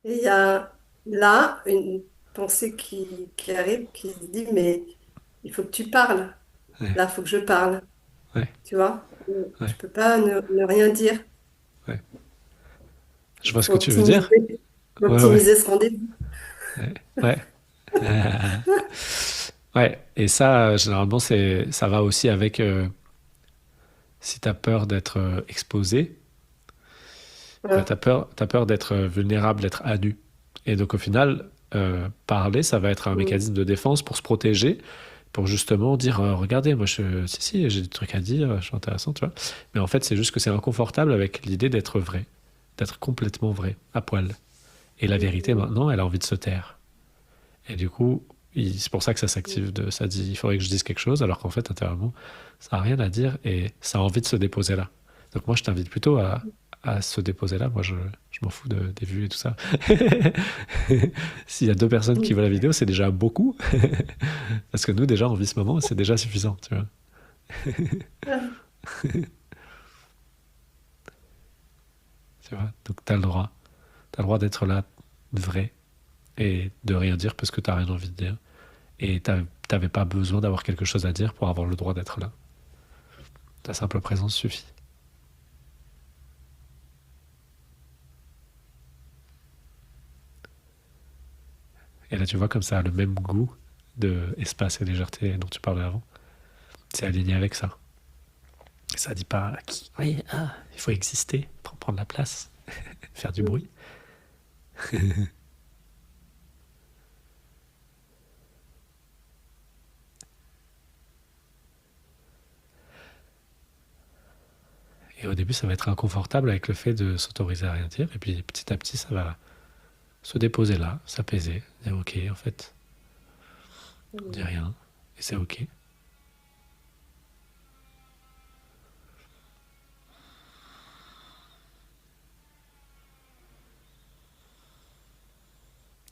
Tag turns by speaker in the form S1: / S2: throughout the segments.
S1: Et il y a là une pensée qui arrive, qui se dit, mais il faut que tu parles.
S2: Ouais,
S1: Là, il faut que je parle.
S2: ouais,
S1: Tu vois?
S2: ouais,
S1: Je peux pas ne rien dire.
S2: ouais. Je
S1: Il
S2: vois ce
S1: faut
S2: que tu veux dire. Ouais, ouais,
S1: optimiser ce rendez-vous.
S2: ouais, ouais. Ouais. Et ça, généralement, ça va aussi avec si t'as peur d'être exposé,
S1: Hein.
S2: t'as peur d'être vulnérable, d'être à nu. Et donc, au final, parler, ça va être un
S1: Mm.
S2: mécanisme de défense pour se protéger, pour justement dire, regardez, moi, si, j'ai des trucs à dire, je suis intéressant, tu vois. Mais en fait, c'est juste que c'est inconfortable avec l'idée d'être vrai, d'être complètement vrai, à poil. Et la vérité,
S1: Mm.
S2: maintenant, elle a envie de se taire. Et du coup, c'est pour ça que ça s'active, ça dit, il faudrait que je dise quelque chose, alors qu'en fait, intérieurement, ça n'a rien à dire et ça a envie de se déposer là. Donc moi, je t'invite plutôt à se déposer là. Moi, je m'en fous des vues et tout ça. S'il y a deux personnes qui
S1: Mm.
S2: voient la vidéo, c'est déjà beaucoup. Parce que nous, déjà, on vit ce moment, c'est déjà suffisant, tu vois. Tu vois. Donc, tu as le droit. Tu as le droit d'être là, vrai, et de rien dire parce que tu n'as rien envie de dire. Et t'avais pas besoin d'avoir quelque chose à dire pour avoir le droit d'être là. Ta simple présence suffit. Et là, tu vois, comme ça a le même goût de espace et légèreté dont tu parlais avant. C'est aligné avec ça. Ça dit pas qui. Oui, il faut exister pour prendre la place, faire du bruit.
S1: Mm.
S2: Et au début, ça va être inconfortable avec le fait de s'autoriser à rien dire. Et puis petit à petit, ça va se déposer là, s'apaiser, dire ok, en fait, on dit
S1: Mm.
S2: rien. Et c'est ok.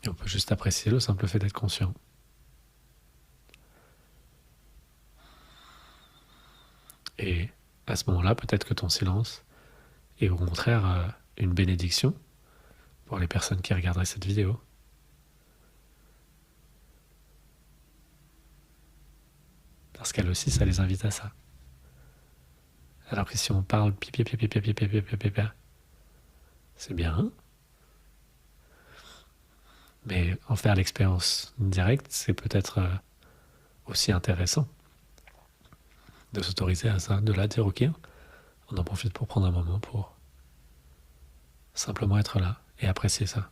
S2: Et on peut juste apprécier le simple fait d'être conscient. Et à ce moment-là, peut-être que ton silence est au contraire une bénédiction pour les personnes qui regarderaient cette vidéo. Parce qu'elles aussi, ça les invite à ça. Alors que si on parle pipi, pipi, pipi, pipi, pipi, pipi, pipi, c'est bien, mais en faire l'expérience directe, c'est peut-être aussi intéressant de s'autoriser à ça, de là dire ok, on en profite pour prendre un moment pour simplement être là et apprécier ça.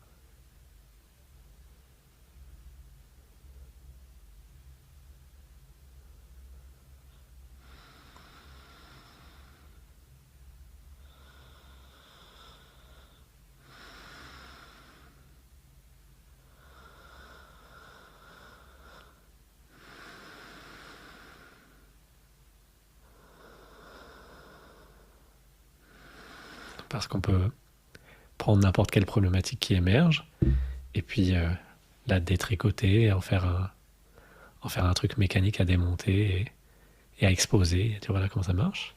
S2: Parce qu'on peut prendre n'importe quelle problématique qui émerge et puis la détricoter et en faire un truc mécanique à démonter et à exposer. Et tu vois là comment ça marche.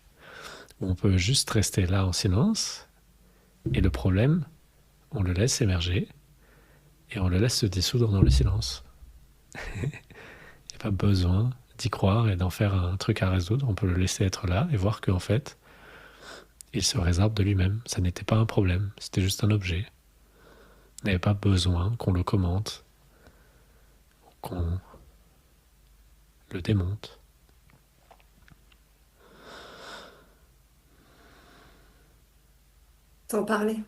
S2: Ou on peut juste rester là en silence et le problème, on le laisse émerger et on le laisse se dissoudre dans le silence. Il n'y a pas besoin d'y croire et d'en faire un truc à résoudre. On peut le laisser être là et voir qu'en fait, il se résorbe de lui-même. Ça n'était pas un problème, c'était juste un objet. Il n'avait pas besoin qu'on le commente, qu'on le démonte.
S1: Sans parler,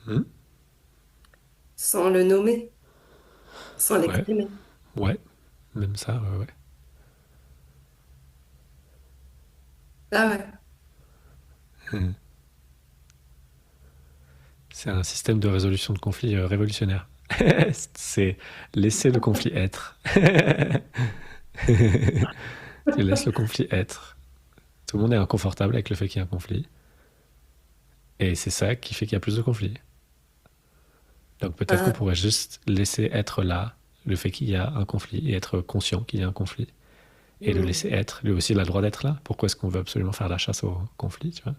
S2: Hmm.
S1: sans le nommer, sans
S2: Ouais,
S1: l'exprimer.
S2: ouais, même ça, ouais, ouais.
S1: Ah ouais.
S2: Hmm. C'est un système de résolution de conflit révolutionnaire. C'est laisser le conflit être. Tu laisses le conflit être. Tout le monde est inconfortable avec le fait qu'il y ait un conflit. Et c'est ça qui fait qu'il y a plus de conflits. Donc peut-être qu'on
S1: Ah,
S2: pourrait juste laisser être là le fait qu'il y a un conflit et être conscient qu'il y a un conflit. Et le laisser
S1: mm.
S2: être. Lui aussi, il a le droit d'être là. Pourquoi est-ce qu'on veut absolument faire la chasse au conflit, tu vois?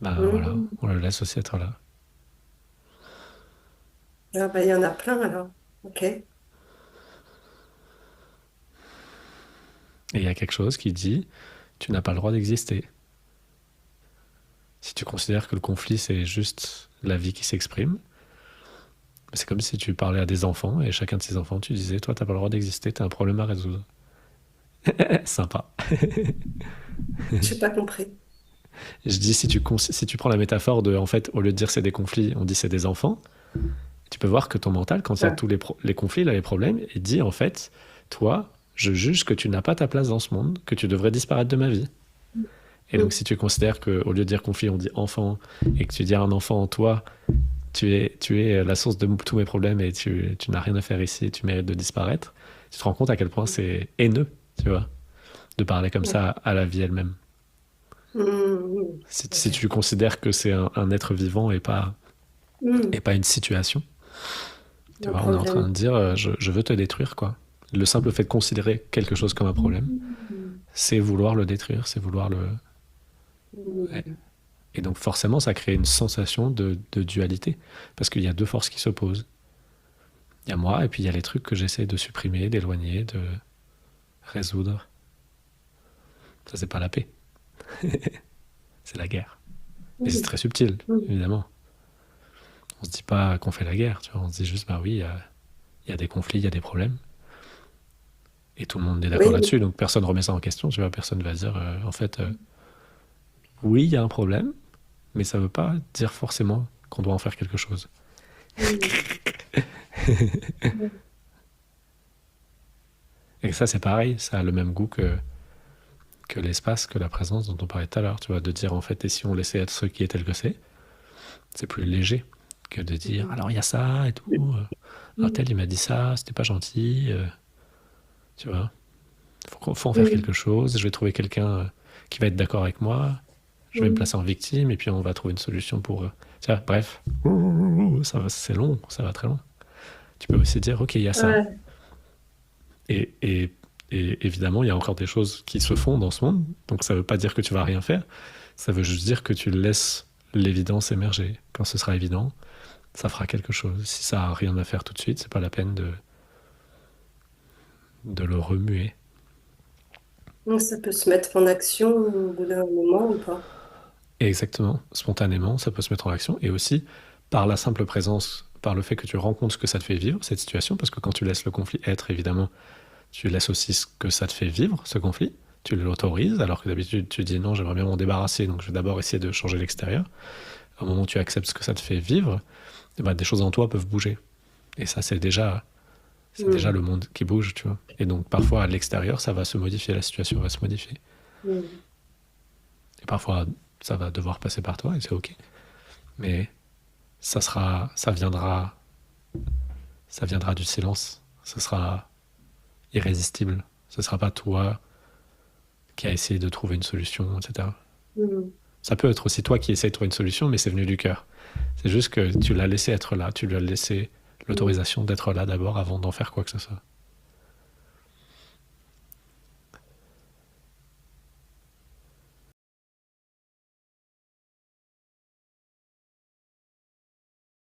S2: Ben voilà,
S1: Mm.
S2: on le laisse aussi être là.
S1: Ah, bah, il y en a plein alors. Ok.
S2: Et il y a quelque chose qui dit, tu n'as pas le droit d'exister. Si tu considères que le conflit, c'est juste la vie qui s'exprime, c'est comme si tu parlais à des enfants et chacun de ces enfants, tu disais, toi, t'as pas le droit d'exister, t'as un problème à résoudre. Sympa.
S1: J'ai pas compris.
S2: Je dis, si tu prends la métaphore de, en fait, au lieu de dire c'est des conflits, on dit c'est des enfants, tu peux voir que ton mental, quand il y a
S1: Ouais.
S2: tous les conflits, là, les problèmes, il dit, en fait, toi, je juge que tu n'as pas ta place dans ce monde, que tu devrais disparaître de ma vie. Et donc,
S1: Mm.
S2: si tu considères qu'au lieu de dire conflit, on dit enfant, et que tu dis à un enfant, toi, tu es la source de tous mes problèmes et tu n'as rien à faire ici, tu mérites de disparaître, tu te rends compte à quel point c'est haineux, tu vois, de parler comme
S1: Ouais.
S2: ça à la vie elle-même.
S1: Mm.
S2: Si
S1: Ok.
S2: tu considères que c'est un être vivant et
S1: Mm.
S2: pas une situation, tu
S1: Un
S2: vois, on est en train
S1: problème.
S2: de dire je veux te détruire, quoi. Le simple fait de considérer quelque chose comme un problème,
S1: Mm.
S2: c'est vouloir le détruire, c'est vouloir le. Ouais.
S1: Mm.
S2: Et donc forcément, ça crée une sensation de dualité, parce qu'il y a deux forces qui s'opposent. Il y a moi, et puis il y a les trucs que j'essaie de supprimer, d'éloigner, de résoudre. Ça, c'est pas la paix, c'est la guerre. Mais c'est
S1: Mm.
S2: très subtil,
S1: Mm.
S2: évidemment. On se dit pas qu'on fait la guerre, tu vois. On se dit juste, bah oui, il y a des conflits, il y a des problèmes. Et tout le monde est d'accord
S1: Oui,
S2: là-dessus, donc personne remet ça en question, tu vois. Personne va dire, en fait, oui, il y a un problème, mais ça veut pas dire forcément qu'on doit en faire quelque chose.
S1: mm.
S2: Et ça, c'est pareil, ça a le même goût que l'espace, que la présence dont on parlait tout à l'heure, tu vois. De dire, en fait, et si on laissait être ce qui est tel que c'est plus léger que de dire,
S1: Mm.
S2: alors il y a ça et tout. Un tel, il m'a dit ça, c'était pas gentil, tu vois. Faut en faire quelque
S1: Mm.
S2: chose. Je vais trouver quelqu'un qui va être d'accord avec moi. Je vais me
S1: Mm.
S2: placer en victime et puis on va trouver une solution pour. Tu vois, bref, ça va, c'est long, ça va très loin. Tu peux aussi dire, ok, il y a ça.
S1: Ouais.
S2: Et, et, et évidemment, il y a encore des choses qui se font dans ce monde. Donc ça veut pas dire que tu vas rien faire. Ça veut juste dire que tu laisses l'évidence émerger. Quand ce sera évident, ça fera quelque chose. Si ça a rien à faire tout de suite, c'est pas la peine de le remuer.
S1: Donc, ça peut se mettre en action au bout d'un moment ou pas?
S2: Et exactement, spontanément, ça peut se mettre en action. Et aussi, par la simple présence, par le fait que tu rencontres ce que ça te fait vivre, cette situation, parce que quand tu laisses le conflit être, évidemment, tu laisses aussi ce que ça te fait vivre, ce conflit. Tu l'autorises, alors que d'habitude, tu dis non, j'aimerais bien m'en débarrasser, donc je vais d'abord essayer de changer l'extérieur. Au moment où tu acceptes ce que ça te fait vivre, eh ben, des choses en toi peuvent bouger. Et ça, c'est déjà
S1: Mm.
S2: le monde qui bouge, tu vois. Et donc, parfois, à l'extérieur, ça va se modifier, la situation va se modifier.
S1: Mm.
S2: Et parfois, ça va devoir passer par toi, et c'est OK. Mais ça viendra du silence. Ce sera irrésistible. Ce sera pas toi qui a essayé de trouver une solution, etc.
S1: Mm.
S2: Ça peut être aussi toi qui essayes de trouver une solution, mais c'est venu du cœur. C'est juste que tu l'as laissé être là, tu lui as laissé
S1: Mm.
S2: l'autorisation d'être là d'abord avant d'en faire quoi que ce soit.